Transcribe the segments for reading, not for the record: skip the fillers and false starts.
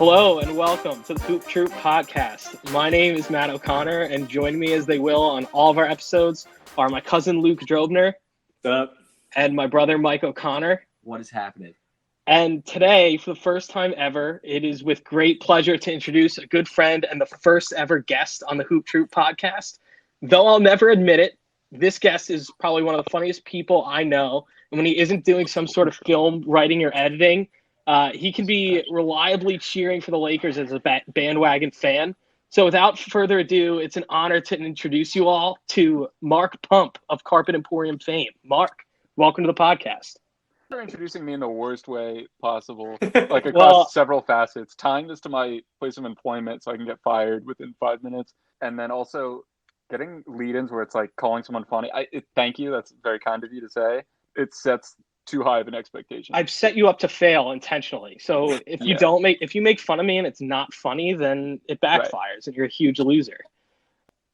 Hello and welcome to the Hoop Troop podcast. My name is Matt O'Connor, and join me as they will on all of our episodes are my cousin Luke Drobner. What's up? And my brother Mike O'Connor. What is happening? And today, for the first time ever, it is with great pleasure to introduce a good friend and the first ever guest on the Hoop Troop podcast. Though I'll never admit it, this guest is probably one of the funniest people I know. And when he isn't doing some sort of film writing or editing, he can be reliably cheering for the Lakers as a bandwagon fan. So without further ado, it's an honor to introduce you all to Mark Pump of Carpet Emporium fame. Mark, welcome to the podcast. You're introducing me in the worst way possible, like across several facets, tying this to my place of employment so I can get fired within 5 minutes, and then also getting lead-ins where it's like calling someone funny. Thank you. That's very kind of you to say. It sets too high of an expectation. I've set you up to fail intentionally. So if you make fun of me and it's not funny, then it backfires and you're a huge loser.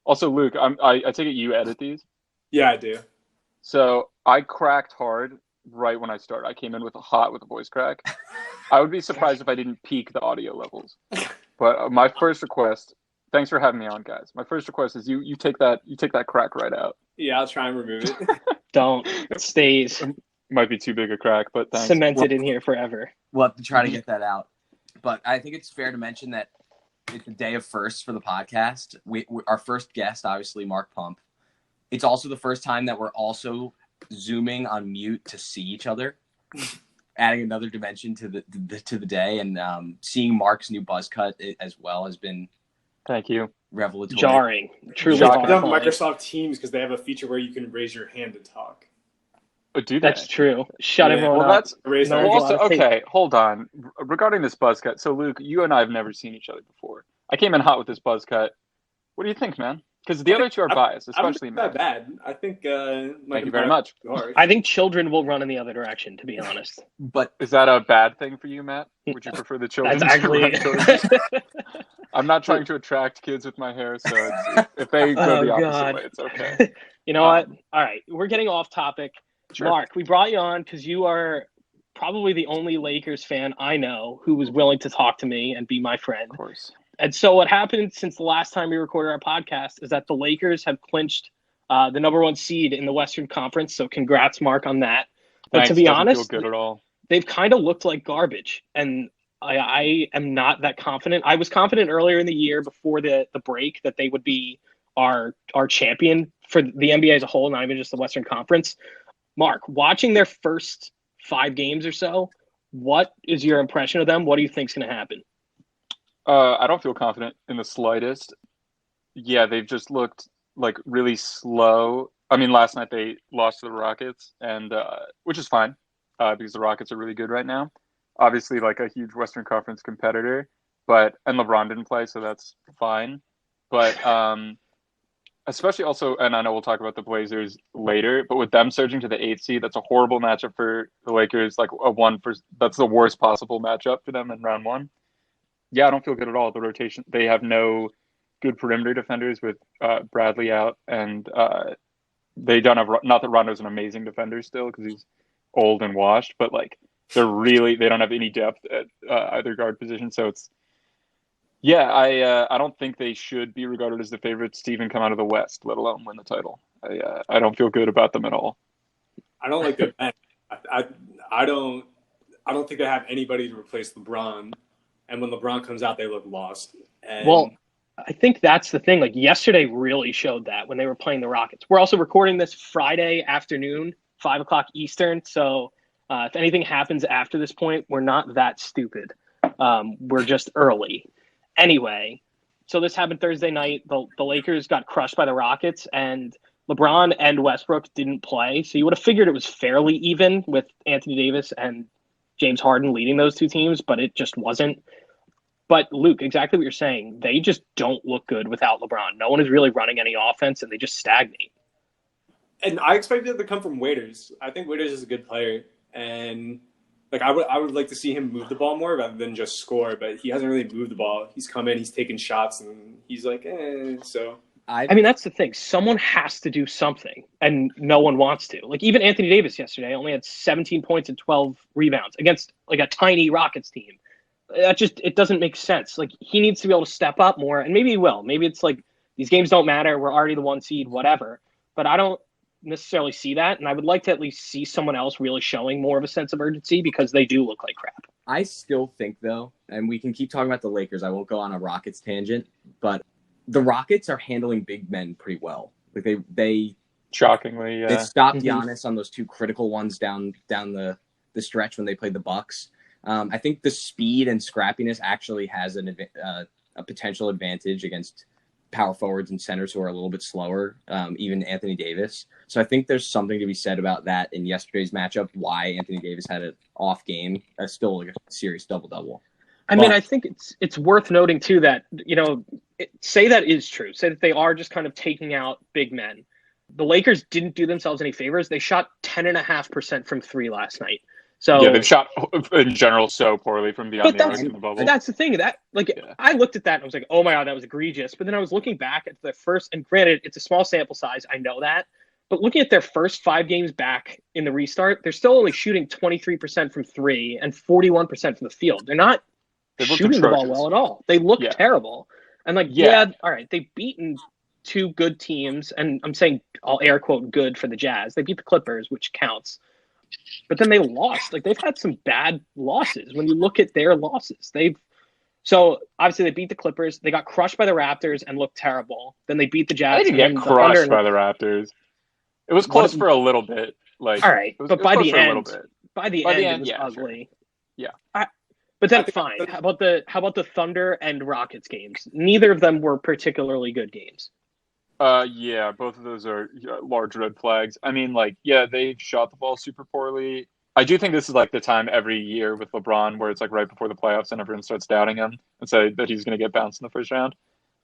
Also, Luke, I take it you edit these? Yeah, I do. So I cracked hard right when I started. I came in with a voice crack. I would be surprised if I didn't peak the audio levels. But my first request, thanks for having me on, guys. My first request is you take that crack right out. Yeah, I'll try and remove it. Don't. It stays. Might be too big a crack, but thanks. Cemented in here forever. We'll have to try to get that out. But I think it's fair to mention that it's the day of firsts for the podcast. Our first guest, obviously, Mark Pump. It's also the first time that we're also Zooming on mute to see each other, adding another dimension to the day. And seeing Mark's new buzz cut as well has been, thank you, revelatory. Jarring. Truly jarring. jarring. Microsoft Teams, because they have a feature where you can raise your hand to talk. Oh, do That's true. Shut everyone up. Okay, hold on. Regarding this buzz cut, so Luke, you and I have never seen each other before. I came in hot with this buzz cut. What do you think, man? Because the other two are biased, especially not bad. I think. Thank you very much. I think children will run in the other direction, to be honest. But is that a bad thing for you, Matt? Would you prefer the children? That's actually. I'm not trying to attract kids with my hair, so if they go the opposite way, it's okay. You know what? All right, we're getting off topic. Sure. Mark, we brought you on because you are probably the only Lakers fan I know who was willing to talk to me and be my friend. Of course. And so what happened since the last time we recorded our podcast is that the Lakers have clinched the number one seed in the Western Conference. So congrats, Mark, on that. But Thanks. To be Doesn't honest, feel good at all. They've kind of looked like garbage. And I am not that confident. I was confident earlier in the year before the break that they would be our champion for the NBA as a whole, not even just the Western Conference. Mark, watching their first 5 games or so, what is your impression of them? What do you think is going to happen? I don't feel confident in the slightest. Yeah, they've just looked like really slow. I mean, last night they lost to the Rockets, and which is fine because the Rockets are really good right now. Obviously, like a huge Western Conference competitor, and LeBron didn't play, so that's fine. But especially also, and I know we'll talk about the Blazers later, but with them surging to the 8th seed, that's a horrible matchup for the Lakers. Like that's the worst possible matchup for them in round 1. Yeah, I don't feel good at all. The rotation, they have no good perimeter defenders with Bradley out, and they don't have. Not that Rondo's an amazing defender still because he's old and washed, but like they don't have any depth at either guard position. So it's. Yeah, I don't think they should be regarded as the favorites to even come out of the West, let alone win the title. I don't feel good about them at all. I don't like their bench. I don't think they have anybody to replace LeBron. And when LeBron comes out, they look lost. Well, I think that's the thing. Like yesterday really showed that when they were playing the Rockets. We're also recording this Friday afternoon, 5:00 Eastern. So if anything happens after this point, we're not that stupid. We're just early. Anyway, so this happened Thursday night. The Lakers got crushed by the Rockets, and LeBron and Westbrook didn't play. So you would have figured it was fairly even with Anthony Davis and James Harden leading those two teams, but it just wasn't. But Luke, exactly what you're saying. They just don't look good without LeBron. No one is really running any offense, and they just stagnate. And I expected it to come from Waiters. I think Waiters is a good player, and like I would like to see him move the ball more rather than just score. But he hasn't really moved the ball. He's come in, he's taken shots, and he's like, so. I mean, that's the thing. Someone has to do something, and no one wants to. Like, even Anthony Davis yesterday only had 17 points and 12 rebounds against, like, a tiny Rockets team. it doesn't make sense. Like, he needs to be able to step up more, and maybe he will. Maybe it's like these games don't matter. We're already the 1 seed, whatever. But I don't necessarily see that, and I would like to at least see someone else really showing more of a sense of urgency because they do look like crap. I still think, though, and we can keep talking about the Lakers. I won't go on a Rockets tangent, but the Rockets are handling big men pretty well. Like they shockingly, they stopped Giannis on those 2 critical ones down the stretch when they played the Bucks. I think the speed and scrappiness actually has a potential advantage against power forwards and centers who are a little bit slower, even Anthony Davis. So I think there's something to be said about that in yesterday's matchup, why Anthony Davis had an off game. That's still like a serious double-double. I mean, I think it's worth noting, too, that, say that is true. Say that they are just kind of taking out big men. The Lakers didn't do themselves any favors. They shot 10.5% from 3 last night. So yeah, they've shot in general so poorly from beyond the arc in the bubble. That's the thing. I looked at that and I was like, oh my God, that was egregious. But then I was looking back at the first, and granted, it's a small sample size. I know that. But looking at their first 5 games back in the restart, they're still only shooting 23% from 3 and 41% from the field. They're not shooting the ball well at all. They look terrible. And all right, they've beaten 2 good teams. And I'm saying, I'll air quote good for the Jazz. They beat the Clippers, which counts. But then they lost. Like, they've had some bad losses. When you look at their losses, so obviously they beat the Clippers. They got crushed by the Raptors and looked terrible. Then they beat the Jazz. They didn't get crushed by the Raptors. It was close for a little bit. Like, all right, but by the end, it was ugly. Sure. But then fine. How about the Thunder and Rockets games? Neither of them were particularly good games. Yeah, both of those are large red flags. I mean, they shot the ball super poorly. I do think this is like the time every year with LeBron where it's like right before the playoffs and everyone starts doubting him and say that he's going to get bounced in the first round.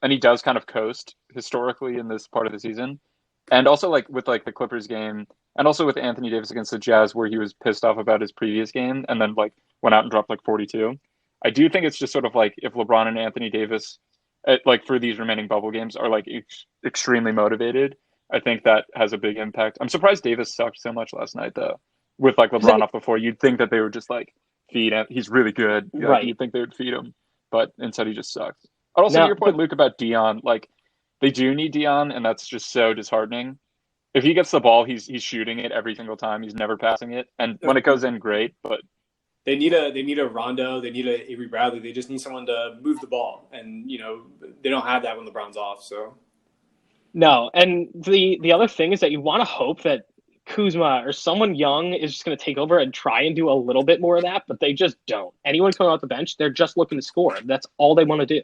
And he does kind of coast historically in this part of the season. And also with the Clippers game and also with Anthony Davis against the Jazz where he was pissed off about his previous game and then went out and dropped 42. I do think it's just sort of if LeBron and Anthony Davis for these remaining bubble games are extremely motivated. I think that has a big impact. I'm surprised Davis sucked so much last night though. With LeBron off before, you'd think that they would just feed him. He's really good. Right. You'd think they would feed him, but instead he just sucked. Also, to your point, Luke, about Dion, they do need Dion, and that's just so disheartening. If he gets the ball, he's shooting it every single time. He's never passing it, and when it goes in, great. But they need a Rondo. They need a Avery Bradley. They just need someone to move the ball, and they don't have that when LeBron's off. So no, and the other thing is that you want to hope that Kuzma or someone young is just going to take over and try and do a little bit more of that, but they just don't. Anyone coming off the bench, they're just looking to score. That's all they want to do.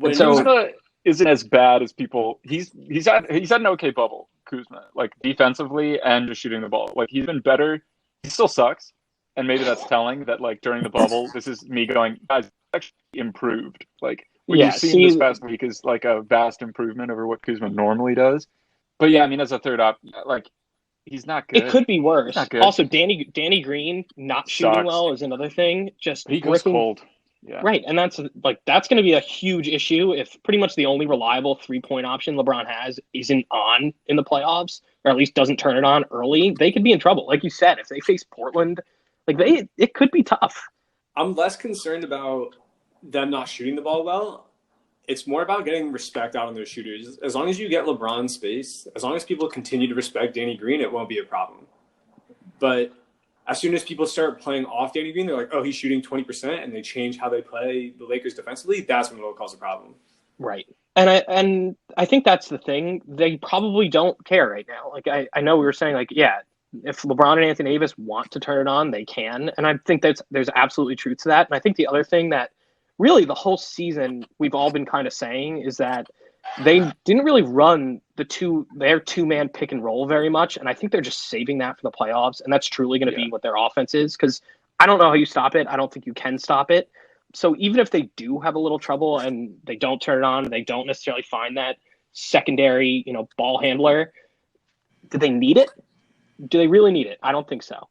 Kuzma isn't as bad as people. He's had an okay bubble, Kuzma, defensively and just shooting the ball. He's been better. He still sucks, and maybe that's telling that during the bubble, this is me going, guys, actually improved. What you've seen this past week is a vast improvement over what Kuzma normally does. But yeah, I mean, as a third op, he's not good. It could be worse. Also, Danny Green not shooting well is another thing. He goes cold. Yeah. Right, and that's going to be a huge issue if pretty much the only reliable 3-point option LeBron has isn't on in the playoffs, or at least doesn't turn it on early. They could be in trouble. Like you said, if they face Portland, it could be tough. I'm less concerned about them not shooting the ball well. It's more about getting respect out on those shooters. As long as you get LeBron space, as long as people continue to respect Danny Green, it won't be a problem. But as soon as people start playing off Danny Green, they're like, oh, he's shooting 20%, and they change how they play the Lakers defensively, that's when it'll cause a problem. Right. And I think that's the thing. They probably don't care right now. I know we were saying, if LeBron and Anthony Davis want to turn it on, they can. And I think there's absolutely truth to that. And I think the other thing that really the whole season we've all been kind of saying is that they didn't really run their 2-man pick and roll very much. And I think they're just saving that for the playoffs. And that's truly going to be what their offense is. Because I don't know how you stop it. I don't think you can stop it. So even if they do have a little trouble and they don't turn it on, they don't necessarily find that secondary, ball handler, do they need it? Do they really need it? I don't think so.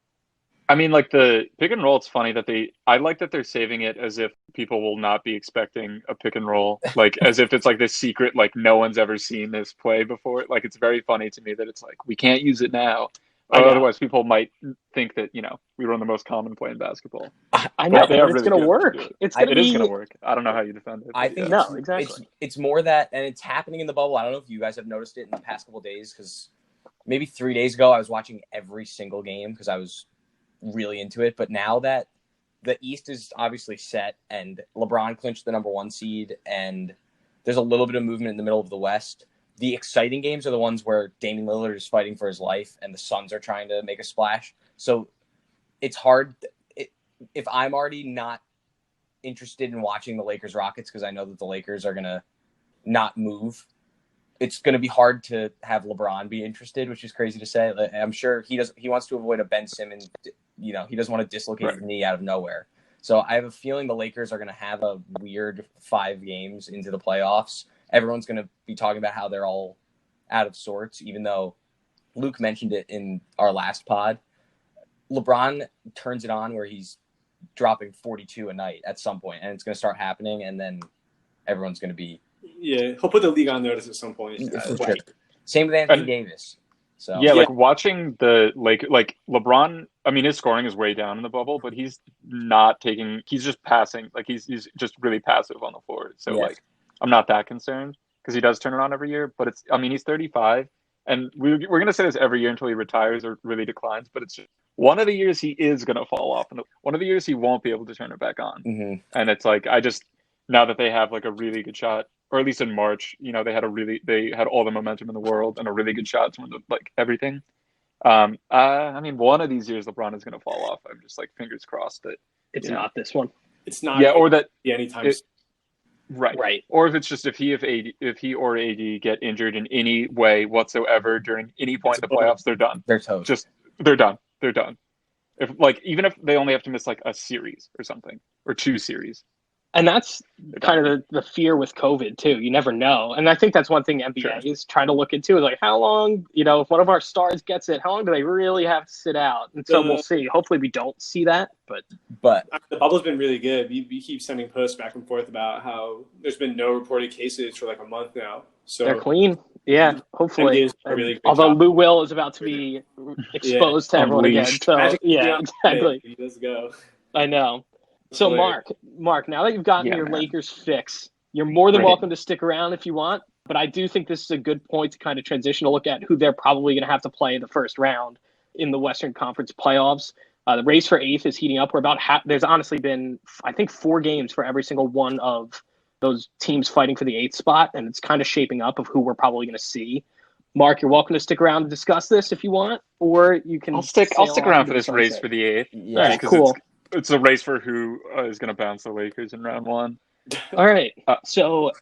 I mean, the pick and roll, it's funny that I like that they're saving it as if people will not be expecting a pick and roll, as if it's this secret, no one's ever seen this play before. It's very funny to me that it's we can't use it now. I know. Otherwise, people might think that we run the most common play in basketball. I know, They but are it's really going to good work. to do it. It's going to It is going be. to work. I don't know how you defend it. I But think yeah. No, exactly. it's more that, and it's happening in the bubble. I don't know if you guys have noticed it in the past couple of days, because maybe 3 days ago I was watching every single game because I was really into it. But now that the East is obviously set and LeBron clinched the number 1 seed, and there's a little bit of movement in the middle of the West, the exciting games are the ones where Damian Lillard is fighting for his life and the Suns are trying to make a splash. So it's hard. If I'm already not interested in watching the Lakers Rockets because I know that the Lakers are going to not move, it's going to be hard to have LeBron be interested, which is crazy to say. I'm sure he wants to avoid a Ben Simmons. He doesn't want to dislocate his knee out of nowhere. So I have a feeling the Lakers are going to have a weird 5 games into the playoffs. Everyone's going to be talking about how they're all out of sorts, even though Luke mentioned it in our last pod. LeBron turns it on where he's dropping 42 a night at some point, and it's going to start happening, and then everyone's going to be... Yeah, he'll put the league on notice at some point. For sure. Same with Anthony Davis. So Yeah, like watching the LeBron, I mean, his scoring is way down in the bubble, but he's not taking, he's just passing. Like he's just really passive on the floor. So I'm not that concerned because he does turn it on every year, but he's 35 and we're going to say this every year until he retires or really declines, but it's just one of the years he is going to fall off and one of the years he won't be able to turn it back on. Mm-hmm. And it's like, now that they have like a really good shot, or at least in March, they had all the momentum in the world and a really good shot to win everything. One of these years LeBron is going to fall off. I'm just like fingers crossed that it's not this one. It's not. Yeah, or that anytime. Right. Or if it's just if he or AD get injured in any way whatsoever during any point in the playoffs, they're done. They're toast. They're done. If even if they only have to miss like a series or something or 2 series. And that's kind of the fear with COVID, too. You never know. And I think that's one thing NBA is trying to look into is like, how long, if one of our stars gets it, how long do they really have to sit out? And so we'll see. Hopefully we don't see that. But the bubble's been really good. We keep sending posts back and forth about how there's been no reported cases for like a month now. So they're clean. Yeah, hopefully. Really although Lou Will is about to be exposed to everyone again. So, exactly. He does go. I know. So, Mark, now that you've gotten your Lakers fix, you're more than welcome to stick around if you want. But I do think this is a good point to kind of transition to look at who they're probably going to have to play in the first round in the Western Conference playoffs. The race for 8th is heating up. We're about there's honestly been, I think, 4 games for every single one of those teams fighting for the 8th spot, and it's kind of shaping up of who we're probably going to see. Mark, you're welcome to stick around to discuss this if you want, or you can. I'll stick around for this race for the 8th. Yeah, cool. It's a race for who is going to bounce the Lakers in round 1. All right. So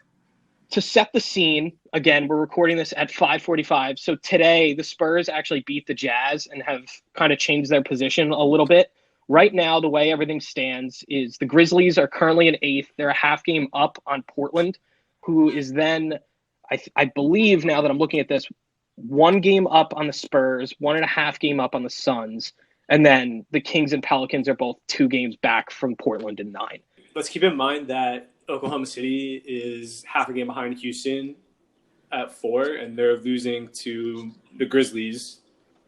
to set the scene, again, we're recording this at 5:45. So today, the Spurs actually beat the Jazz and have kind of changed their position a little bit. Right now, the way everything stands is the Grizzlies are currently in 8th. They're a half game up on Portland, who is then, I believe now that I'm looking at this, 1 game up on the Spurs, 1.5 game up on the Suns. And then the Kings and Pelicans are both 2 games back from Portland in 9. Let's keep in mind that Oklahoma City is half a game behind Houston at 4, and they're losing to the Grizzlies.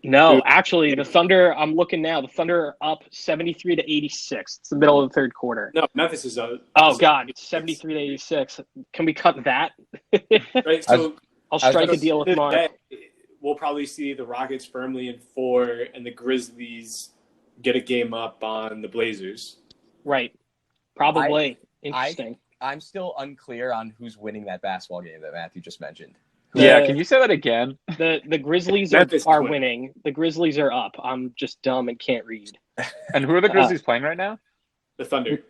No, actually, the Thunder, I'm looking now, the Thunder are up 73 to 86. It's the middle of the third quarter. No, Memphis is up. Oh, God, it's 73 to 86. Can we cut that? Right, so I'll strike a deal with Mark. We'll probably see the Rockets firmly in 4 and the Grizzlies get a game up on the Blazers. Right. Probably. Interesting. I'm still unclear on who's winning that basketball game that Matthew just mentioned. Can you say that again? The Grizzlies are winning. The Grizzlies are up. I'm just dumb and can't read. And who are the Grizzlies playing right now? The Thunder.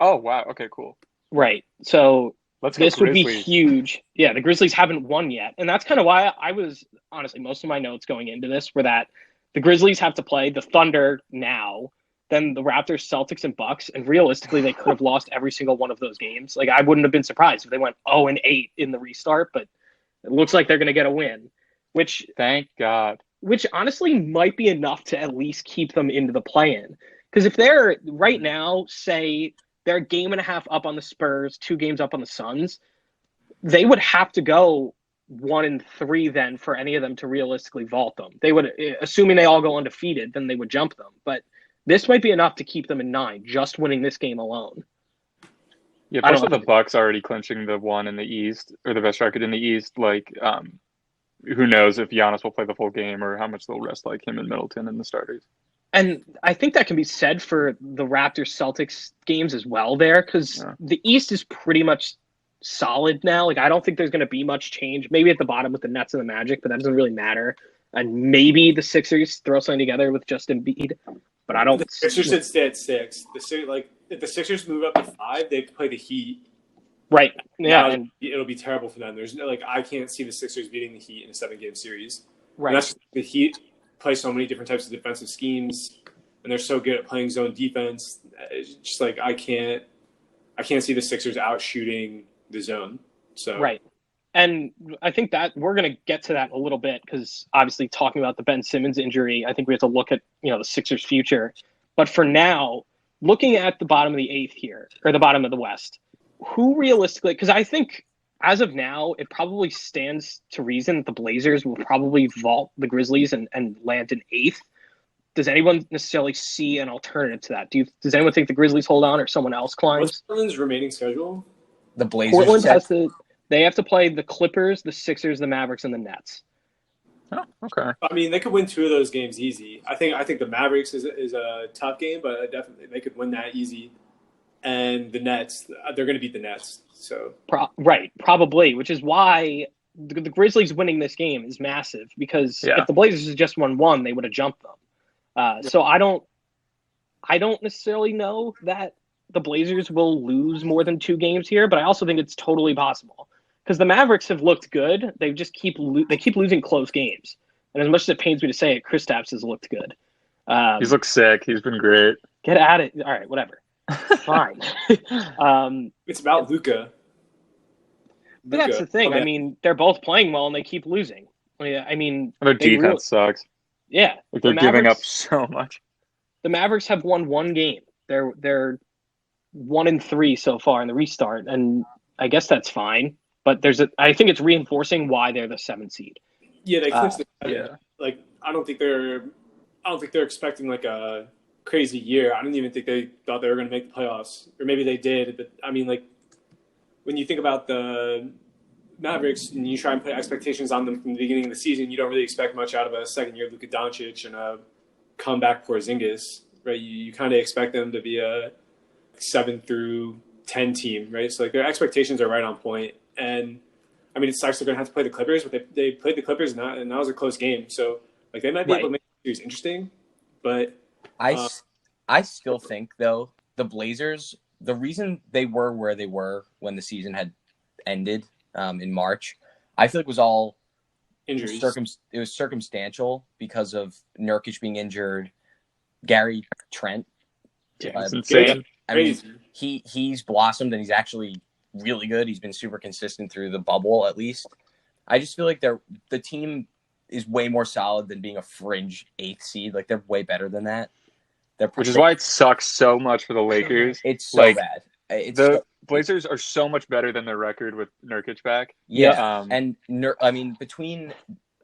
Oh, wow. Okay, cool. Right. So this would be Grizzlies. huge. Yeah, the Grizzlies haven't won yet. And that's kind of why I was, honestly, most of my notes going into this were that the Grizzlies have to play the Thunder now, then the Raptors, Celtics, and Bucks. And realistically, they could have lost every single one of those games. Like, I wouldn't have been surprised if they went 0-8 in the restart, but it looks like they're going to get a win, which, thank God, which honestly might be enough to at least keep them into the play-in. Because if they're right now, say they're a game and a half up on the Spurs, 2 games up on the Suns, they would have to go 1-3 then for any of them to realistically vault them. They would, assuming they all go undefeated, then they would jump them. But this might be enough to keep them in 9, just winning this game alone. Yeah, plus with the Bucks already clinching the 1 in the East, or the best record in the East, like, who knows if Giannis will play the full game or how much they'll rest like him and Middleton in the starters. And I think that can be said for the Raptors-Celtics games as well there, because the East is pretty much solid now. Like, I don't think there's going to be much change. Maybe at the bottom with the Nets and the Magic, but that doesn't really matter. And maybe the Sixers throw something together with just Embiid, but I don't. The Sixers should stay at 6. If the Sixers move up to 5, they have to play the Heat. Right. Yeah. And it'll be terrible for them. There's I can't see the Sixers beating the Heat in a 7-game series. Right. And that's the Heat play so many different types of defensive schemes, and they're so good at playing zone defense. It's just I can't see the Sixers out shooting the zone. So right. And I think that we're going to get to that a little bit, because obviously talking about the Ben Simmons injury, I think we have to look at, the Sixers' future. But for now, looking at the bottom of the 8th here, or the bottom of the West, who realistically, because I think as of now, it probably stands to reason that the Blazers will probably vault the Grizzlies and land in 8th. Does anyone necessarily see an alternative to that? Does anyone think the Grizzlies hold on or someone else climbs? What's Portland's remaining schedule? The Blazers. Portland they have to play the Clippers, the Sixers, the Mavericks, and the Nets. Oh, okay. I mean, they could win 2 of those games easy. I think the Mavericks is a tough game, but definitely they could win that easy. And the Nets, they're going to beat the Nets. So right, probably, which is why the Grizzlies winning this game is massive, because if the Blazers had just won 1, they would have jumped them. So I don't necessarily know that the Blazers will lose more than 2 games here, but I also think it's totally possible, because the Mavericks have looked good. They just keep losing close games, and as much as it pains me to say it, Kristaps has looked good. He's looked sick. He's been great. Get at it. All right, whatever. Fine. It's about Luka. But that's the thing. I mean, they're both playing well and they keep losing. I mean, their defense sucks. Yeah, they're giving up so much. The Mavericks have won 1 game. They're 1-3 so far in the restart, and I guess that's fine. But I think it's reinforcing why they're the 7th seed. Yeah, they clinched the 7. I don't think they're expecting a crazy year. I don't even think they thought they were going to make the playoffs, or maybe they did. But I mean, when you think about the Mavericks and you try and put expectations on them from the beginning of the season, you don't really expect much out of a second-year Luka Doncic and a comeback Porzingis, right? You kind of expect them to be a 7 through 10 team, right? So their expectations are right on point. And I mean, it sucks they're going to have to play the Clippers, but they played the Clippers and that was a close game. So they might be able to make the series interesting, but I still think, though, the Blazers, the reason they were where they were when the season had ended in March, I feel like was all injuries. It was circumstantial because of Nurkic being injured, Gary Trent. Yeah, it's insane. I mean, he's blossomed and he's actually really good. He's been super consistent through the bubble, at least. I just feel like the team is way more solid than being a fringe 8th seed. They're way better than that. Which is why it sucks so much for the Lakers. It's so bad. Blazers are so much better than their record with Nurkic back. Yeah,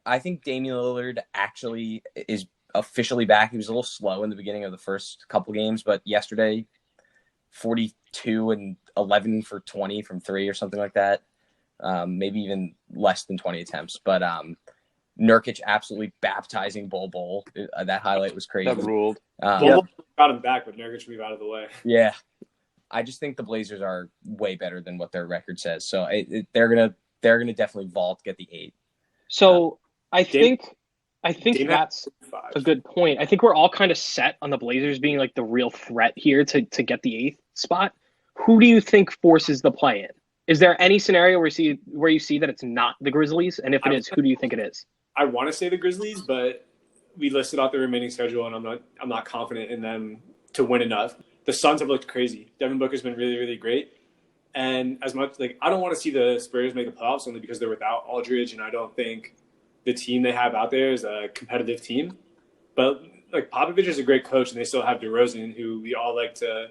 I think Damian Lillard actually is officially back. He was a little slow in the beginning of the first couple games, but yesterday, 42 and 11 for 20 from 3 or something like that. Maybe even less than 20 attempts. But Nurkic absolutely baptizing Bol. That highlight was crazy. That ruled. Bol got him back, but Nurkic moved out of the way. Yeah. I just think the Blazers are way better than what their record says. So they're gonna definitely vault, get the 8. So I think that's a good point. I think we're all kind of set on the Blazers being the real threat here to get the 8th spot. Who do you think forces the play-in? Is there any scenario where you see that it's not the Grizzlies? And if it is, who do you think it is? I want to say the Grizzlies, but we listed out the remaining schedule, and I'm not confident in them to win enough. The Suns have looked crazy. Devin Booker's been really, really great. And as much I don't want to see the Spurs make the playoffs only because they're without Aldridge, and I don't think the team they have out there is a competitive team. But Popovich is a great coach, and they still have DeRozan, who we all like to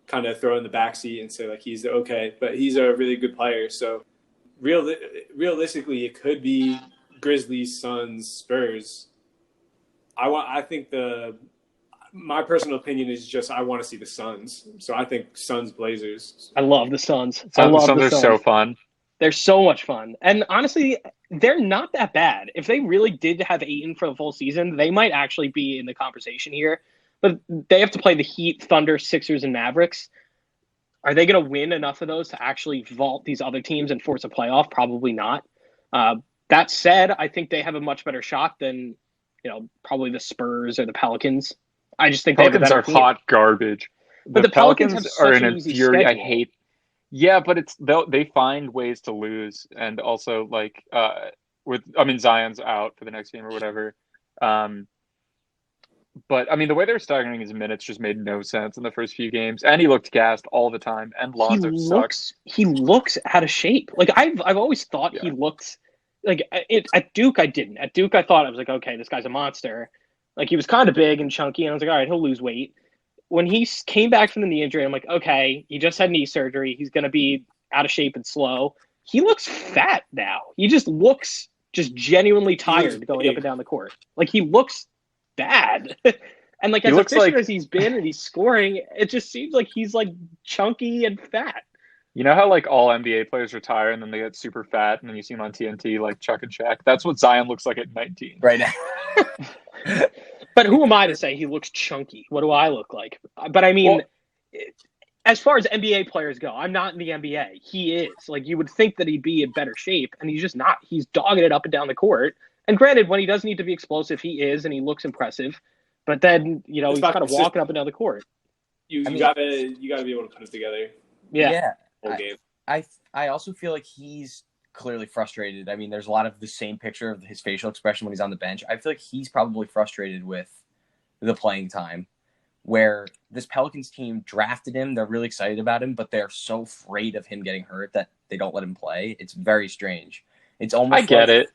kind of throw in the backseat and say he's okay, but he's a really good player. So realistically, it could be Grizzlies, Suns, Spurs. I think my personal opinion is just I want to see the Suns. So I think Suns Blazers. I love the Suns. I The love Suns the are so Suns. fun. They're so much fun. And honestly, they're not that bad. If they really did have Ayton for the full season, they might actually be in the conversation here. But they have to play the Heat, Thunder, Sixers, and Mavericks. Are they going to win enough of those to actually vault these other teams and force a playoff? Probably not. That said, I think they have a much better shot than, probably the Spurs or the Pelicans. I just think they have a Pelicans better are team. hot garbage. But the Pelicans have are such in an a easy fury. I schedule. hate. Yeah, but they find ways to lose, and also Zion's out for the next game or whatever. But the way they're staggering his minutes just made no sense in the first few games, and he looked gassed all the time. And Lonzo sucks. He looks out of shape. Like I've always thought he looks like at Duke. I didn't. At Duke, I thought I was like, okay, this guy's a monster. Like he was kind of big and chunky, and I was like, all right, he'll lose weight. When he came back from the knee injury, I'm like, okay, he just had knee surgery. He's going to be out of shape and slow. He looks fat now. He just looks genuinely tired going up and down the court. Like he looks bad. And like as efficient as he's been and he's scoring, it just seems like he's like chunky and fat. You know how like all NBA players retire and then they get super fat and then you see him on TNT like Chuck and Shaq? That's what Zion looks like at 19. Right now. But who am I to say he looks chunky? What do I look like? But I mean, as far as NBA players go, I'm not in the NBA. He is. Like, you would think that he'd be in better shape, and he's just not. He's dogging it up and down the court. And granted, when he does need to be explosive, he is, and he looks impressive. But then, he's kind of walking up and down the court. You gotta be able to put it together. Yeah. Whole game. I also feel like he's clearly frustrated. I mean, there's a lot of the same picture of his facial expression when he's on the bench. I feel like he's probably frustrated with the playing time, where this Pelicans team drafted him. They're really excited about him, but they're so afraid of him getting hurt that they don't let him play. It's very strange. It's almost I get it.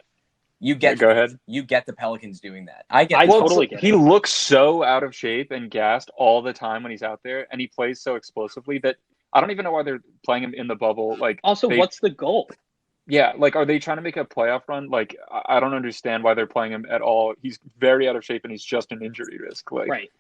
Go ahead. You get the Pelicans doing that. I totally get it. He looks so out of shape and gassed all the time when he's out there, and he plays so explosively that I don't even know why they're playing him in the bubble. Like, also, what's the goal? Yeah, like, are they trying to make a playoff run? Like, I don't understand why they're playing him at all. He's very out of shape, and he's just an injury risk. Like, right.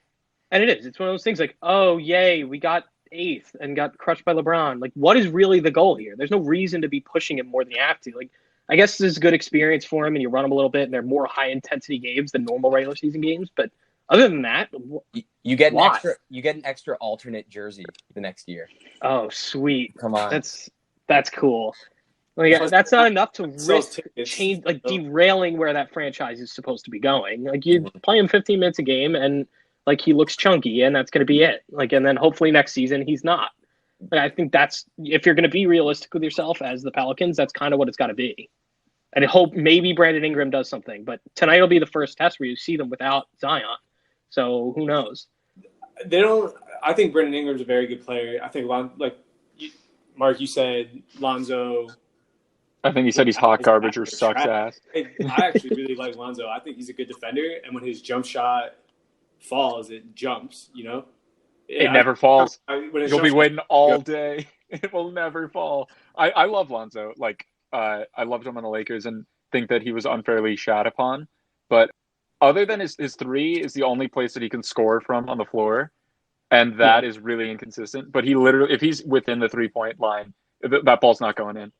And it is. It's one of those things like, oh, yay, we got 8th and got crushed by LeBron. Like, what is really the goal here? There's no reason to be pushing him more than you have to. Like, I guess this is a good experience for him, and you run him a little bit, and they're more high-intensity games than normal regular season games. But other than that, you get an extra alternate jersey the next year. Oh, sweet! Come on, that's cool. Like, that's not enough to risk change, like derailing where that franchise is supposed to be going. Like, you play him 15 minutes a game, and like he looks chunky, and that's going to be it. Like, and then hopefully next season he's not. And I think that's, if you're going to be realistic with yourself as the Pelicans, that's kind of what it's got to be. And I hope maybe Brandon Ingram does something, but tonight will be the first test where you see them without Zion. So who knows? I think Brandon Ingram's a very good player. I think, Mark, you said Lonzo. I think he said he's hot garbage or sucks ass. I actually really like Lonzo. I think he's a good defender, and when his jump shot falls, it jumps, It never falls. You'll be waiting all good. day. It will never fall. I love Lonzo. Like, I loved him on the Lakers and think that he was unfairly shat upon. But other than his three is the only place that he can score from on the floor. And that is really inconsistent. But he literally, if he's within the 3-point line, that ball's not going in.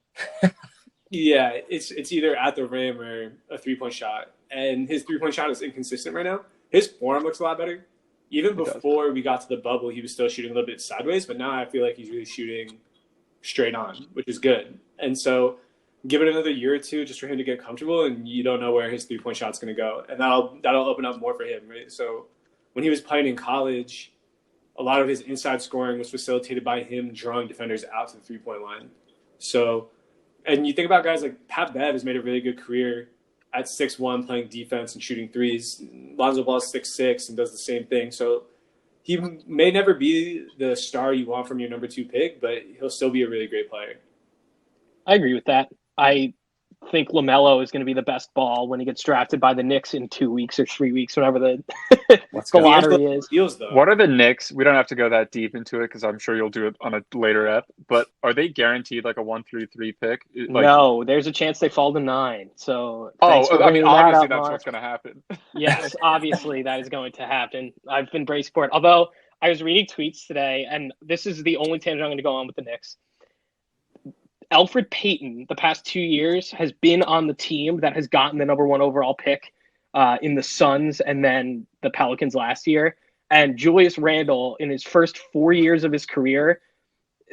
Yeah, it's either at the rim or a 3-point shot. And his 3-point shot is inconsistent right now. His form looks a lot better. Even before we got to the bubble, he was still shooting a little bit sideways, but now I feel like he's really shooting straight on, which is good. And so give it another year or two just for him to get comfortable, and you don't know where his 3-point shot's going to go. And that'll open up more for him, right? So when he was playing in college, a lot of his inside scoring was facilitated by him drawing defenders out to the 3-point line. So, and you think about guys like Pat Bev has made a really good career at 6'1", playing defense and shooting threes. Lonzo Ball is 6'6" and does the same thing. So he may never be the star you want from your number 2 pick, but he'll still be a really great player. I agree with that. I think LaMelo is going to be the best ball when he gets drafted by the Knicks in 2 weeks or 3 weeks, whenever the lottery is. Deals, though. What are the Knicks? We don't have to go that deep into it because I'm sure you'll do it on a later ep. But are they guaranteed like a 1-3 pick? Like, no, there's a chance they fall to 9. So obviously that's what's going to happen. Yes, obviously that is going to happen. I've been braced for it. Although I was reading tweets today, and this is the only tangent I'm going to go on with the Knicks. Elfrid Payton, the past 2 years, has been on the team that has gotten the number 1 overall pick in the Suns and then the Pelicans last year. And Julius Randle, in his first 4 years of his career,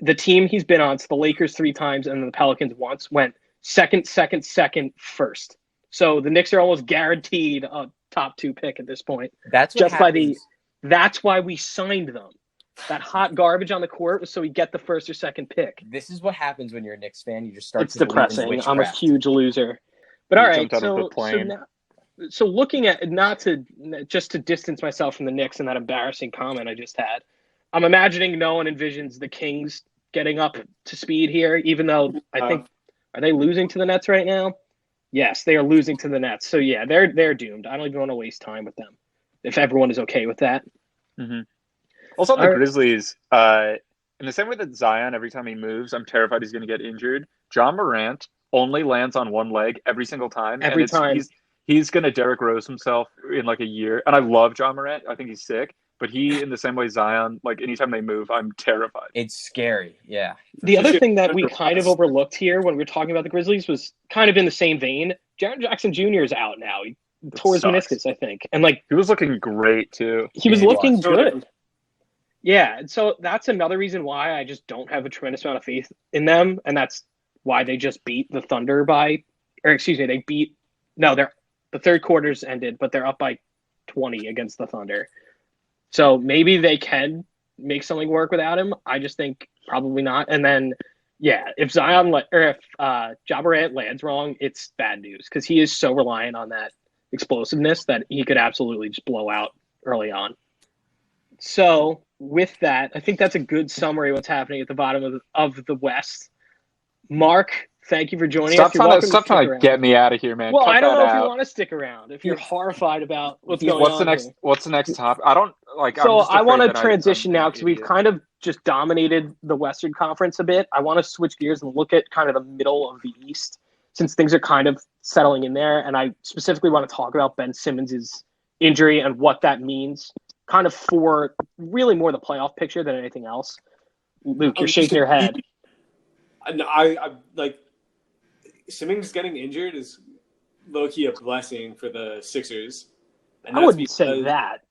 the team he's been on, so the Lakers 3 times and the Pelicans once, went second, first. So the Knicks are almost guaranteed a top 2 pick at this point. That's what happens. That's why we signed them. That hot garbage on the court was so we get the first or second pick. This is what happens when you're a Knicks fan. You just start. It's depressing. I'm a huge loser. But all right, so looking at just to distance myself from the Knicks and that embarrassing comment I just had, I'm imagining no one envisions the Kings getting up to speed here. Even though I think, are they losing to the Nets right now? Yes, they are losing to the Nets. So yeah, they're doomed. I don't even want to waste time with them. If everyone is okay with that. Mm-hmm. Also, the Grizzlies, in the same way that Zion, every time he moves, I'm terrified he's going to get injured. John Morant only lands on one leg every single time. Every time. He's going to Derrick Rose himself in like a year. And I love John Morant. I think he's sick. But he, in the same way Zion, like anytime they move, I'm terrified. It's scary, yeah. The other thing that we kind of overlooked here when we were talking about the Grizzlies was kind of in the same vein. Jaren Jackson Jr. is out now. He tore his meniscus, I think. And like he was looking great, too. He was looking good. Yeah, and so that's another reason why I just don't have a tremendous amount of faith in them, and that's why they just beat the Thunder the third quarter's ended, but they're up by 20 against the Thunder. So maybe they can make something work without him. I just think probably not. And then, yeah, if Ja Morant lands wrong, it's bad news because he is so reliant on that explosiveness that he could absolutely just blow out early on. So with that, I think that's a good summary of what's happening at the bottom of the West. Mark, thank you for joining us. Stop trying to get me out of here, man. Well, I don't know if you want to stick around. If you're horrified about what's going on. What's the next topic? I don't like. So I want to transition now because we've kind of just dominated the Western Conference a bit. I want to switch gears and look at kind of the middle of the East since things are kind of settling in there. And I specifically want to talk about Ben Simmons' injury and what that means. Kind of for really more the playoff picture than anything else. Luke, you're shaking your head. I like Simmons getting injured is low-key a blessing for the Sixers. And I wouldn't say that.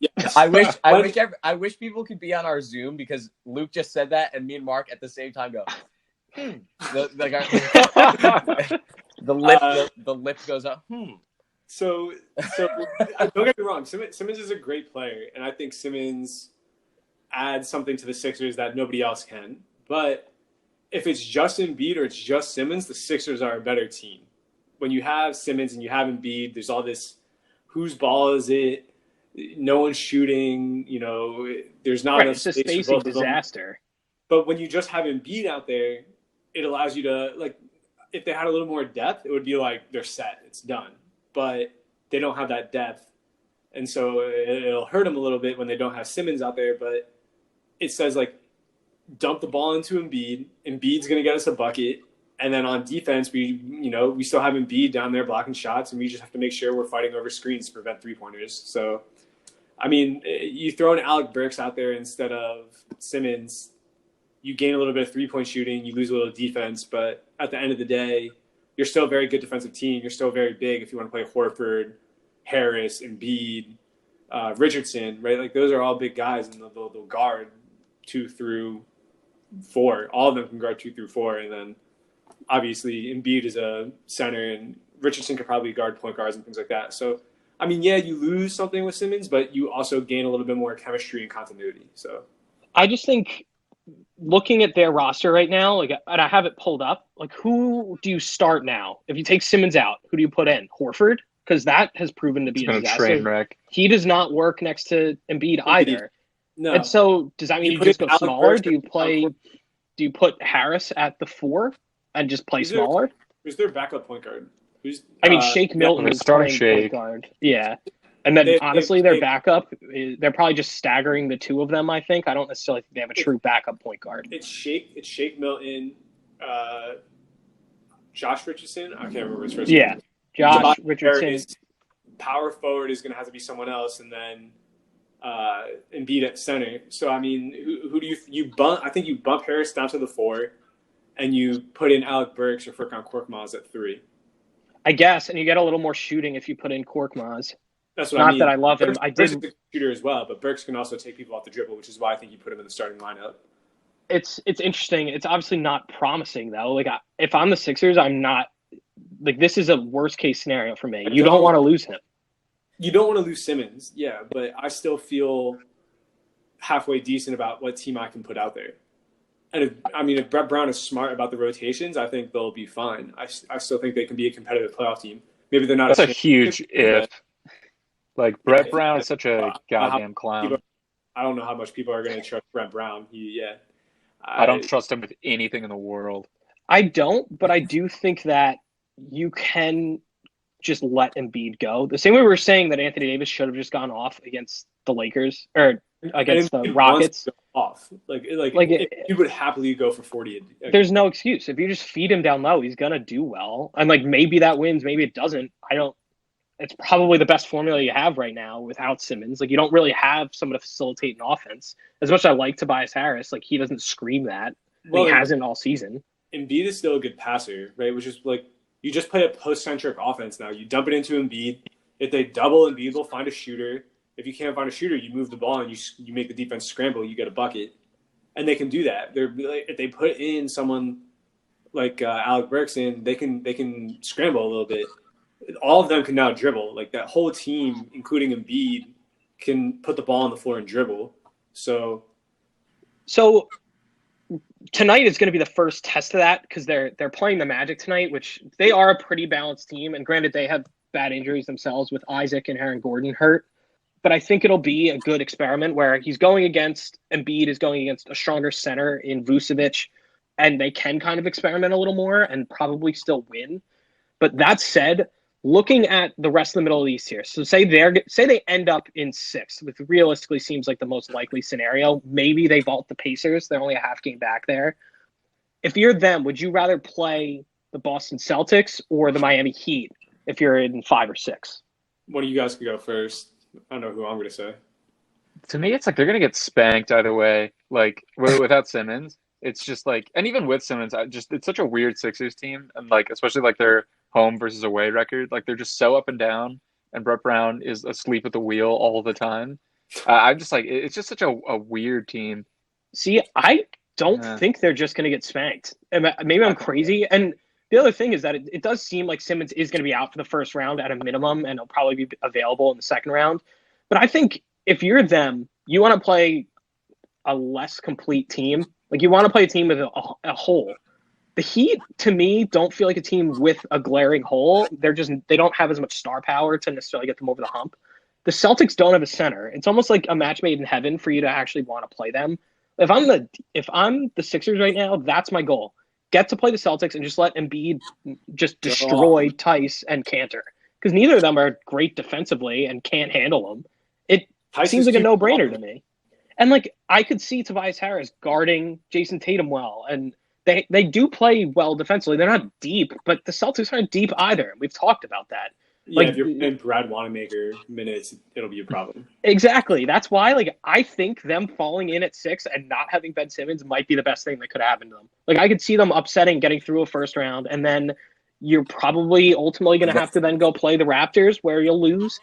Yes. I wish people could be on our Zoom because Luke just said that, and me and Mark at the same time go. The lip goes up. So don't get me wrong. Simmons is a great player, and I think Simmons adds something to the Sixers that nobody else can. But if it's just Embiid or it's just Simmons, the Sixers are a better team. When you have Simmons and you have Embiid, there's all this, whose ball is it? No one's shooting. You know, there's not enough space. It's a spacing disaster. But when you just have Embiid out there, it allows you to, like, if they had a little more depth, it would be like they're set. It's done. But they don't have that depth. And so it'll hurt them a little bit when they don't have Simmons out there. But it says, like, dump the ball into Embiid. Embiid's going to get us a bucket. And then on defense, we still have Embiid down there blocking shots, and we just have to make sure we're fighting over screens to prevent three-pointers. So, I mean, you throw an Alec Burks out there instead of Simmons, you gain a little bit of three-point shooting, you lose a little defense, but at the end of the day, you're still a very good defensive team. You're still very big if you want to play Horford, Harris, Embiid, Richardson, right? Like, those are all big guys, and they'll guard 2 through 4. All of them can guard 2 through 4, and then obviously Embiid is a center, and Richardson could probably guard point guards and things like that. So, I mean, yeah, you lose something with Simmons, but you also gain a little bit more chemistry and continuity. So, I just think looking at their roster right now, like, and I have it pulled up, like, who do you start now? If you take Simmons out, who do you put in? Horford? Because that has proven to be a disaster. Train wreck. He does not work next to Embiid either. No. And so does that mean you just go smaller? Do you put Harris at the 4 and just play smaller? Who's their backup point guard? Who's I mean, Shake Milton they're is starting playing point Shake. guard. Yeah. And then honestly, their backup, they're probably just staggering the two of them, I think. I don't necessarily think they have a true backup point guard. It's Shake Milton, Josh Richardson. I can't remember his first name. Yeah. Josh Richardson. Harris, power forward is going to have to be someone else, and then Embiid at center. So I mean, who do you bump? I think you bump Harris down to the 4, and you put in Alec Burks or Furkan Korkmaz at 3. I guess, and you get a little more shooting if you put in Korkmaz. That's what Not I mean. that I love him. Burks is a shooter as well, but Burks can also take people off the dribble, which is why I think you put him in the starting lineup. It's interesting. It's obviously not promising though. Like if I'm the Sixers, I'm not like this is a worst case scenario for me. You don't want to lose him. You don't want to lose Simmons, yeah, but I still feel halfway decent about what team I can put out there. And if Brett Brown is smart about the rotations, I think they'll be fine. I still think they can be a competitive playoff team. Maybe they're not. That's a huge if. Like Brett Brown is such a goddamn clown. I don't know how much people are going to trust Brett Brown. I don't trust him with anything in the world. I don't, but I do think that you can just let Embiid go. The same way we were saying that Anthony Davis should have just gone off against the Lakers or against the Rockets. Off. He would happily go for 40. There's no excuse. If you just feed him down low, he's gonna do well. And like maybe that wins, maybe it doesn't. It's probably the best formula you have right now without Simmons. Like you don't really have someone to facilitate an offense. As much as I like Tobias Harris, like he doesn't scream that. Well, he hasn't all season. Embiid is still a good passer, right? Which is like you just play a post-centric offense now. You dump it into Embiid. If they double Embiid, they'll find a shooter. If you can't find a shooter, you move the ball and you make the defense scramble. You get a bucket, and they can do that. If they put in someone like Alec Burks in, they can scramble a little bit. All of them can now dribble. Like that whole team, including Embiid, can put the ball on the floor and dribble. So tonight is going to be the first test of that because they're playing the Magic tonight, which they are a pretty balanced team. And granted, they have bad injuries themselves with Isaac and Aaron Gordon hurt. But I think it'll be a good experiment where Embiid is going against a stronger center in Vucevic, and they can kind of experiment a little more and probably still win. But that said, looking at the rest of the Middle East here, so say they end up in 6th, which realistically seems like the most likely scenario. Maybe they vault the Pacers. They're only a half game back there. If you're them, would you rather play the Boston Celtics or the Miami Heat if you're in 5 or 6? One of you guys could go first. I don't know who I'm going to say. To me, it's like they're going to get spanked either way. Like without Simmons, it's just like, and even with Simmons, it's such a weird Sixers team, and like especially like their home versus away record, like they're just so up and down. And Brett Brown is asleep at the wheel all the time. I'm just like, it's just such a weird team. See, I don't think they're just going to get spanked. Maybe I'm crazy. And the other thing is that it does seem like Simmons is going to be out for the first round at a minimum, and he'll probably be available in the second round. But I think if you're them, you want to play a less complete team. Like you want to play a team with a hole. The Heat, to me, don't feel like a team with a glaring hole. They don't have as much star power to necessarily get them over the hump. The Celtics don't have a center. It's almost like a match made in heaven for you to actually want to play them. If I'm the Sixers right now, that's my goal. Get to play the Celtics and just let Embiid just destroy Tice and Cantor. Because neither of them are great defensively and can't handle them. It seems like a no-brainer to me. And like I could see Tobias Harris guarding Jason Tatum well, and they do play well defensively. They're not deep, but the Celtics aren't deep either. We've talked about that. Yeah, like, if you're in Brad Wanamaker minutes, it'll be a problem. Exactly. That's why, like, I think them falling in at 6 and not having Ben Simmons might be the best thing that could happen to them. Like, I could see them upsetting, getting through a first round, and then you're probably ultimately going to have to then go play the Raptors, where you'll lose.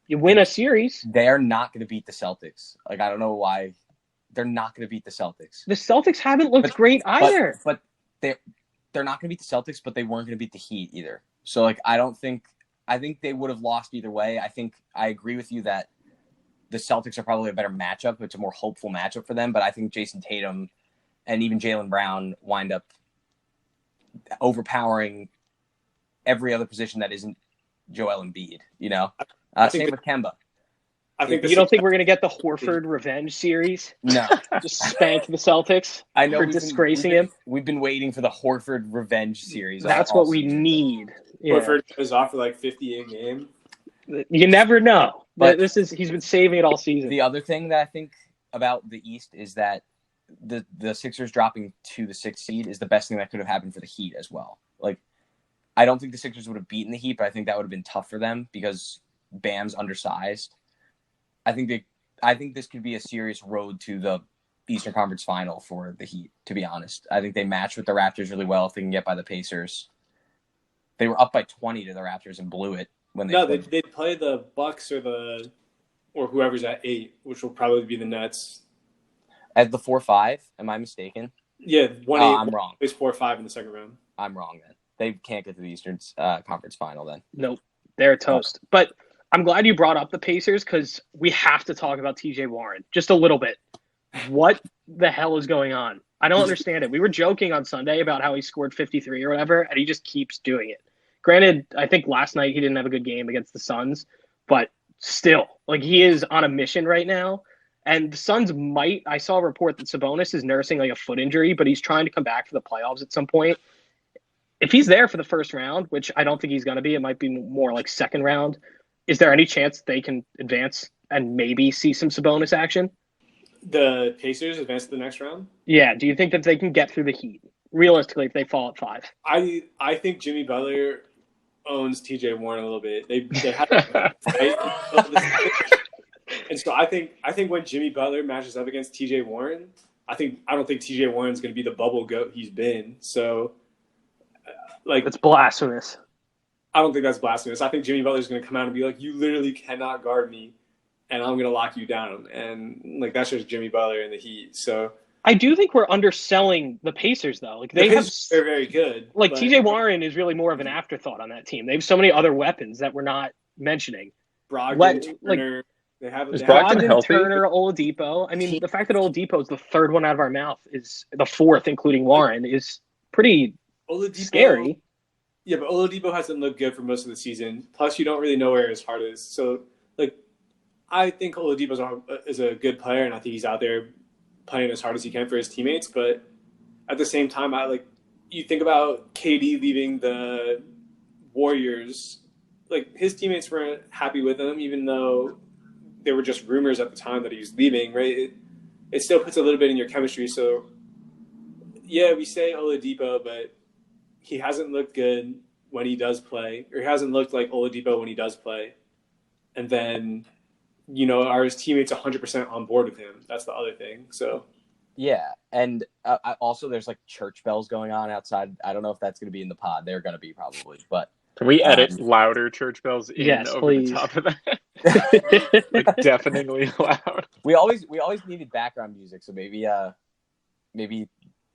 You win a series. They are not going to beat the Celtics. Like, I don't know why. They're not going to beat the Celtics. The Celtics haven't looked great either. But they're not going to beat the Celtics, but they weren't going to beat the Heat either. So, like, I think they would have lost either way. I agree with you that the Celtics are probably a better matchup. It's a more hopeful matchup for them. But I think Jason Tatum and even Jaylen Brown wind up overpowering every other position that isn't Joel Embiid, you know? Same with Kemba. I think You don't think we're going to get the Horford revenge series? No. Just spank the Celtics I know for disgracing him? We've been waiting for the Horford revenge series. That's all what we season. need. Yeah. Horford is off for like 50 a game. You never know. But he's been saving it all season. The other thing that I think about the East is that the Sixers dropping to the 6th seed is the best thing that could have happened for the Heat as well. Like, I don't think the Sixers would have beaten the Heat, but I think that would have been tough for them because Bam's undersized. I think this could be a serious road to the Eastern Conference Final for the Heat, to be honest. I think they match with the Raptors really well if they can get by the Pacers. They were up by 20 to the Raptors and blew it when they play the Bucks or whoever's at 8, which will probably be the Nets. At the 4-5, am I mistaken? Yeah, 1-8. I'm wrong. It's 4-5 in the second round. I'm wrong then. They can't get to the Eastern Conference Final then. Nope, they're toast. But I'm glad you brought up the Pacers because we have to talk about TJ Warren just a little bit. What the hell is going on? I don't understand it. We were joking on Sunday about how he scored 53 or whatever, and he just keeps doing it. Granted, I think last night he didn't have a good game against the Suns, but still, like, he is on a mission right now. And the Suns I saw a report that Sabonis is nursing like a foot injury, but he's trying to come back for the playoffs at some point. If he's there for the first round, which I don't think he's going to be, it might be more like second round. Is there any chance they can advance and maybe see some Sabonis action? The Pacers advance to the next round? Yeah. Do you think that they can get through the Heat? Realistically, if they fall at 5. I think Jimmy Butler owns TJ Warren a little bit. They have to fight. And so I think when Jimmy Butler matches up against TJ Warren, I don't think TJ Warren's going to be the bubble goat he's been. So, like, it's blasphemous. I don't think that's blasphemous. I think Jimmy Butler's going to come out and be like, "You literally cannot guard me, and I'm going to lock you down." And like that's just Jimmy Butler in the Heat. So I do think we're underselling the Pacers, though. Like they're very good. Like TJ Warren is really more of an afterthought on that team. They have so many other weapons that we're not mentioning. Brogdon, Turner. They have Brogdon, Turner, Oladipo. I mean, the fact that Oladipo is the third one out of our mouth is the fourth, including Warren, is pretty scary. Yeah, but Oladipo hasn't looked good for most of the season. Plus, you don't really know where his heart is. So, like, I think Oladipo is a good player, and I think he's out there playing as hard as he can for his teammates. But at the same time, you think about KD leaving the Warriors. Like, his teammates weren't happy with him, even though there were just rumors at the time that he was leaving, right? It still puts a little bit in your chemistry. So, yeah, we say Oladipo, but he hasn't looked good when he does play, or he hasn't looked like Oladipo when he does play. And then, are his teammates 100% on board with him? That's the other thing. So, yeah. And also there's like church bells going on outside. I don't know if that's going to be in the pod. They're going to be probably, but. Can we edit louder church bells in over please. The top of that? Like deafeningly loud. We always needed background music, so maybe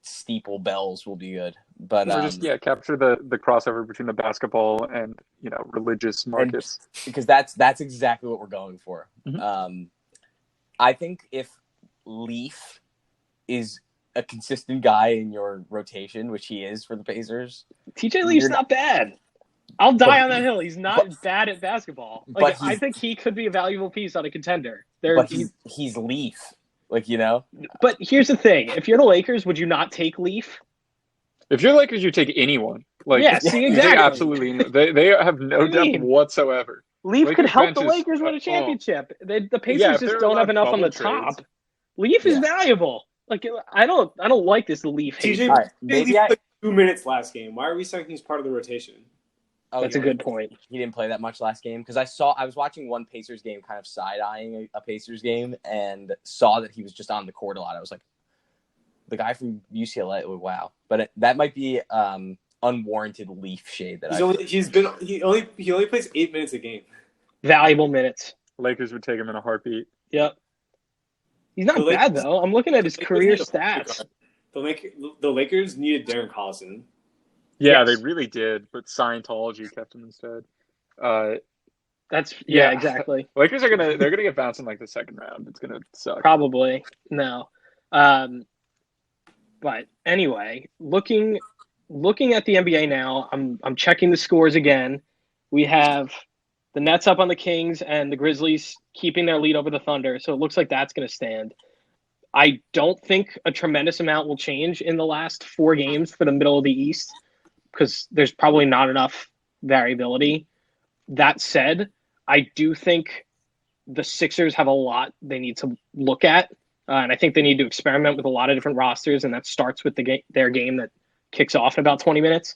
steeple bells will be good. But or just capture the crossover between the basketball and religious markets. Because that's exactly what we're going for. Mm-hmm. I think if Leaf is a consistent guy in your rotation, which he is for the Pacers, TJ Leaf's not bad. I'll die on that hill. He's not bad at basketball. Like, I think he could be a valuable piece on a contender. But he's Leaf. Like, But here's the thing. If you're the Lakers, would you not take Leaf? If you're the Lakers, you take anyone. Like, yeah, see, exactly. You take absolutely anyone. They have no depth whatsoever. Leaf could help the Lakers win a championship. The Pacers just don't have enough on the top. Leaf is valuable. Like, I don't like this Leaf hate. TJ, maybe played 2 minutes last game. Why are we saying he's part of the rotation? Oh, that's a good point. He didn't play that much last game because I was watching one Pacers game, kind of side-eyeing a Pacers game, and saw that he was just on the court a lot. I was like, the guy from UCLA, wow. But that might be unwarranted Leaf shade that he only plays 8 minutes a game. Valuable minutes. Lakers would take him in a heartbeat. Yep. He's not bad though. I'm looking at his career stats. The Lakers needed Darren Collison. Yeah, they really did, but Scientology kept him instead. That's exactly. Lakers they're gonna get bounced in like the second round. It's gonna suck. Probably no. But anyway, looking at the NBA now, I'm checking the scores again. We have the Nets up on the Kings, and the Grizzlies keeping their lead over the Thunder. So it looks like that's going to stand. I don't think a tremendous amount will change in the last 4 games for the middle of the East because there's probably not enough variability. That said, I do think the Sixers have a lot they need to look at, and I think they need to experiment with a lot of different rosters, and that starts with their game that kicks off in about 20 minutes.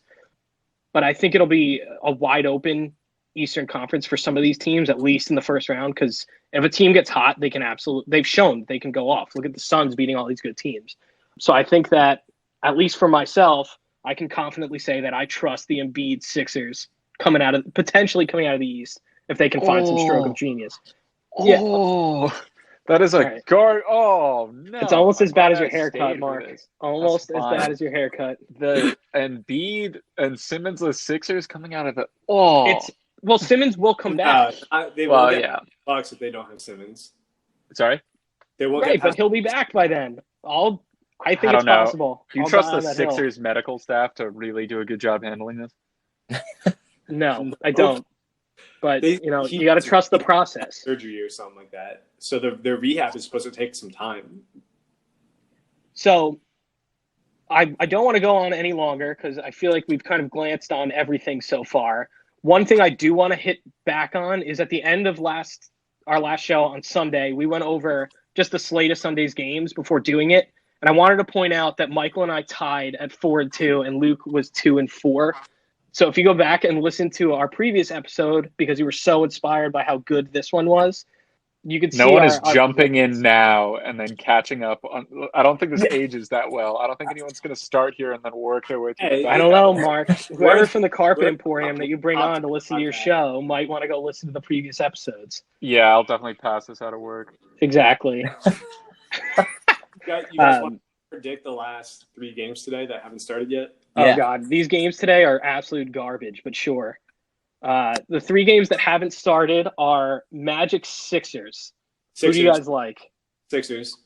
But I think it'll be a wide open Eastern Conference for some of these teams, at least in the first round, because if a team gets hot, they've shown they can go off. Look at the Suns beating all these good teams. So I think that, at least for myself, I can confidently say that I trust the Embiid Sixers potentially coming out of the East if they can find some stroke of genius. Oh, that is a Right. guard. Oh no! It's almost as bad as your I stayed haircut, for Mark. this. Almost That's as fine. bad as your haircut. The Embiid and Simmons, the Sixers coming out of the Simmons will come back. They Well, won't get yeah. Bucks if they don't have Simmons. Sorry, They won't Right, get but past. he'll be back by then. I think I don't it's know. possible. Do you I'll trust die the on that hill. Sixers medical staff to really do a good job handling this? No, I don't. But He you got to trust the process. Surgery or something like that. So their rehab is supposed to take some time. So I don't want to go on any longer because I feel like we've kind of glanced on everything so far. One thing I do want to hit back on is at the end of our last show on Sunday, we went over just the slate of Sunday's games before doing it. And I wanted to point out that Michael and I tied at 4-2 and Luke was 2-4. So if you go back and listen to our previous episode, because you were so inspired by how good this one was, you could see No one is our jumping in now and then catching up. I don't think this ages that well. I don't think anyone's going to start here and then work their way through the back. I don't know, Mark. Whoever from the Carpet we're- Emporium that you bring on to listen to your show might want to go listen to the previous episodes. Yeah, I'll definitely pass this out of work. Exactly. You guys want to predict the last 3 games today that haven't started yet? Oh, God. These games today are absolute garbage, but sure. The 3 games that haven't started are Magic Sixers. Who do you guys like? Sixers.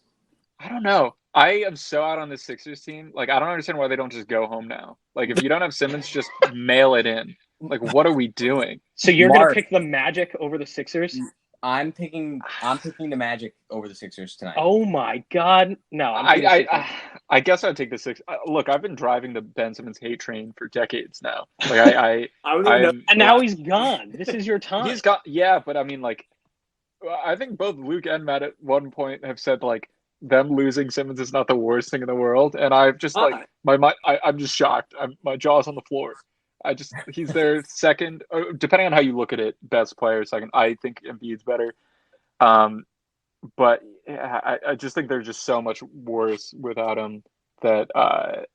I don't know. I am so out on this Sixers team. Like, I don't understand why they don't just go home now. Like, if you don't have Simmons, just mail it in. Like, what are we doing? So you're going to pick the Magic over the Sixers? I'm picking the Magic over the Sixers tonight. Oh my God! No, I guess I'd take the Sixers. Look, I've been driving the Ben Simmons hate train for decades now. Like I don't even know. and now he's gone. This is your time. He's got but I mean, like, I think both Luke and Matt at one point have said like them losing Simmons is not the worst thing in the world, and I've just like I'm just shocked. My jaw's on the floor. He's their second, depending on how you look at it, best player second. I think Embiid's better. But I just think they're just so much worse without him that, I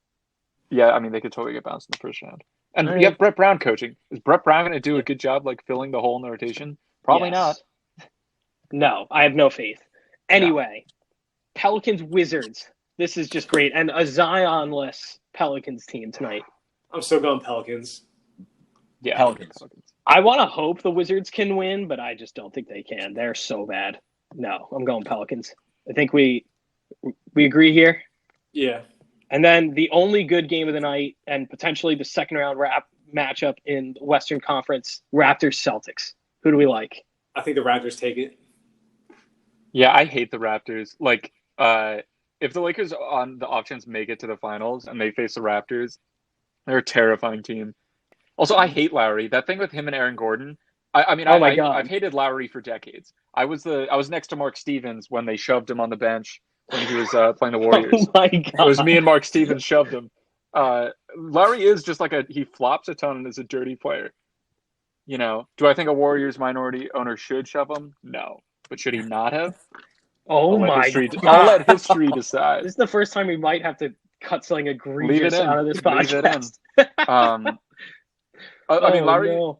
mean, they could totally get bounced in the first round. And you have Brett Brown coaching. Is Brett Brown going to do a good job, like, filling the hole in the rotation? Probably not. No, I have no faith. Anyway, Pelicans Wizards. This is just great. And a Zion-less Pelicans team tonight. I'm still going Pelicans. Yeah, Pelicans. I want to hope the Wizards can win, but I just don't think they can. They're so bad. No, I'm going Pelicans. I think we agree here. Yeah. And then the only good game of the night and potentially the second round matchup in the Western Conference, Raptors-Celtics. Who do we like? I think the Raptors take it. Yeah, I hate the Raptors. Like, if the Lakers on the off chance make it to the finals and they face the Raptors, they're a terrifying team. Also, I hate Lowry. That thing with him and Aaron Gordon. I've hated Lowry for decades. I was next to Mark Stevens when they shoved him on the bench when he was playing the Warriors. Oh my God. It was me and Mark Stevens shoved him. Lowry is just like he flops a ton and is a dirty player. You know, do I think a Warriors minority owner should shove him? No. But should he not have? Oh my God. I'll let history decide. This is the first time we might have to cut something egregious out of this podcast. I mean, Lowry,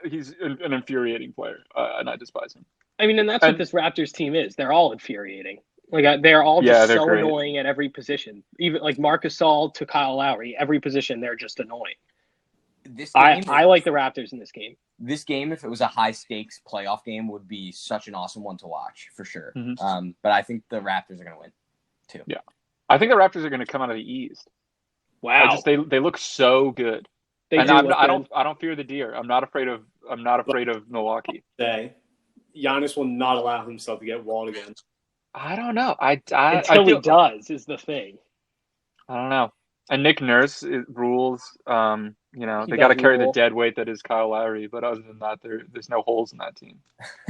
he's an infuriating player, and I despise him. I mean, and that's what this Raptors team is. They're all infuriating. Like, they're all just so great. annoying at every position. Even like Marc Gasol to Kyle Lowry, every position they're just annoing. I like the Raptors in this game. This game, if it was a high-stakes playoff game, would be such an awesome one to watch, for sure. Mm-hmm. But I think the Raptors are going to win, too. Yeah. I think the Raptors are going to come out of the East. Wow. They look so good. They And do I'm look not, I good. don't fear the deer. I'm not afraid of Milwaukee. Say, Giannis will not allow himself to get walled again. I don't know. I Until he feel does is the thing. I don't know. And Nick Nurse rules. He They got to does carry the rule. dead weight that is Kyle Lowry. But other than that, there's no holes in that team.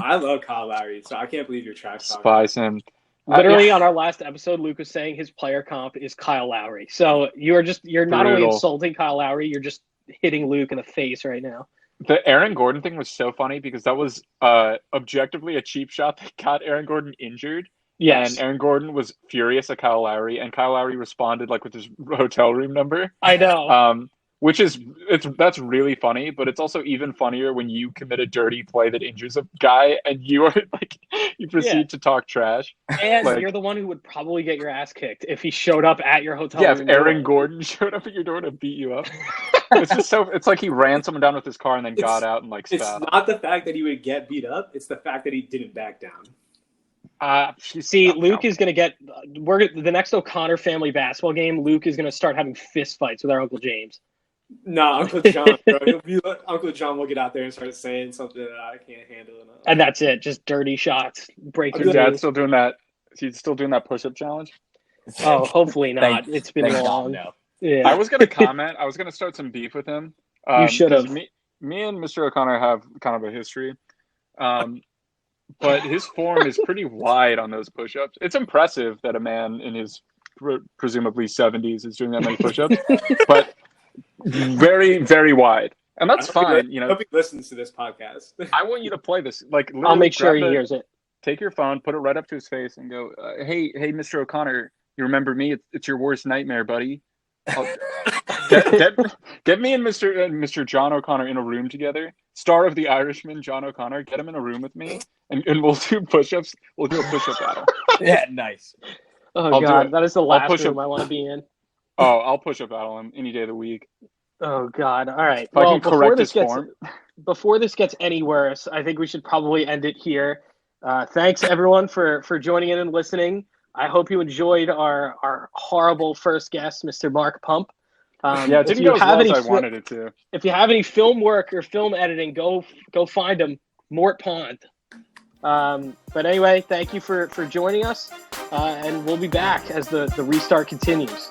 I love Kyle Lowry, so I can't believe you're trash talking. Spice him. Literally Yeah. on our last episode, Luke was saying his player comp is Kyle Lowry. So you're not only Brutal. insulting Kyle Lowry, you're just hitting Luke in the face right now. The Aaron Gordon thing was so funny because that was objectively a cheap shot that got Aaron Gordon injured. Yes. And Aaron Gordon was furious at Kyle Lowry, and Kyle Lowry responded like with his hotel room number. I know. That's really funny, but it's also even funnier when you commit a dirty play that injures a guy and you are like you proceed to talk trash. And Like, you're the one who would probably get your ass kicked if he showed up at your hotel yeah, room if Aaron door. Gordon showed up at your door to beat you up. It's like he ran someone down with his car and then got out and like It's spat. not the fact that he would get beat up; it's the fact that he didn't back down. See, Luke is going to get the next O'Connor family basketball game. Luke is going to start having fist fights with our Uncle James. Nah, Uncle John, bro. Uncle John will get out there and start saying something that I can't handle. And that's it. Just dirty shots. Break your Your dad's knees. still doing that. He's still doing that push-up challenge. Oh, hopefully not. It's been Thank long. God, no. Yeah. I was gonna comment. I was gonna start some beef with him. You should 'cause have. Me and Mr. O'Connor have kind of a history, but his form is pretty wide on those push-ups. It's impressive that a man in his presumably 70s is doing that many push-ups, but very, very wide, and that's fine. I hope he listens to this podcast. I want you to play this. Like, I'll literally make sure he grab hears it. Take your phone, put it right up to his face, and go, "Hey, Mr. O'Connor, you remember me? It's your worst nightmare, buddy. Get me and Mr. John O'Connor in a room together. Star of The Irishman, John O'Connor. Get him in a room with me, and we'll do push-ups. We'll do a push-up battle. Yeah, nice. Oh, I'll do God. it. That is the last push room up. I want to be in. Oh, I'll push-up battle him any day of the week. Oh, God. All right. If I can correct his form. Before this gets any worse, I think we should probably end it here. Thanks, everyone, for joining in and listening. I hope you enjoyed our horrible first guest, Mr. Mark Pump. Yeah, it didn't go as well as I wanted it to. If you have any film work or film editing, go find him, Mort Pond. But anyway, thank you for joining us, and we'll be back as the restart continues.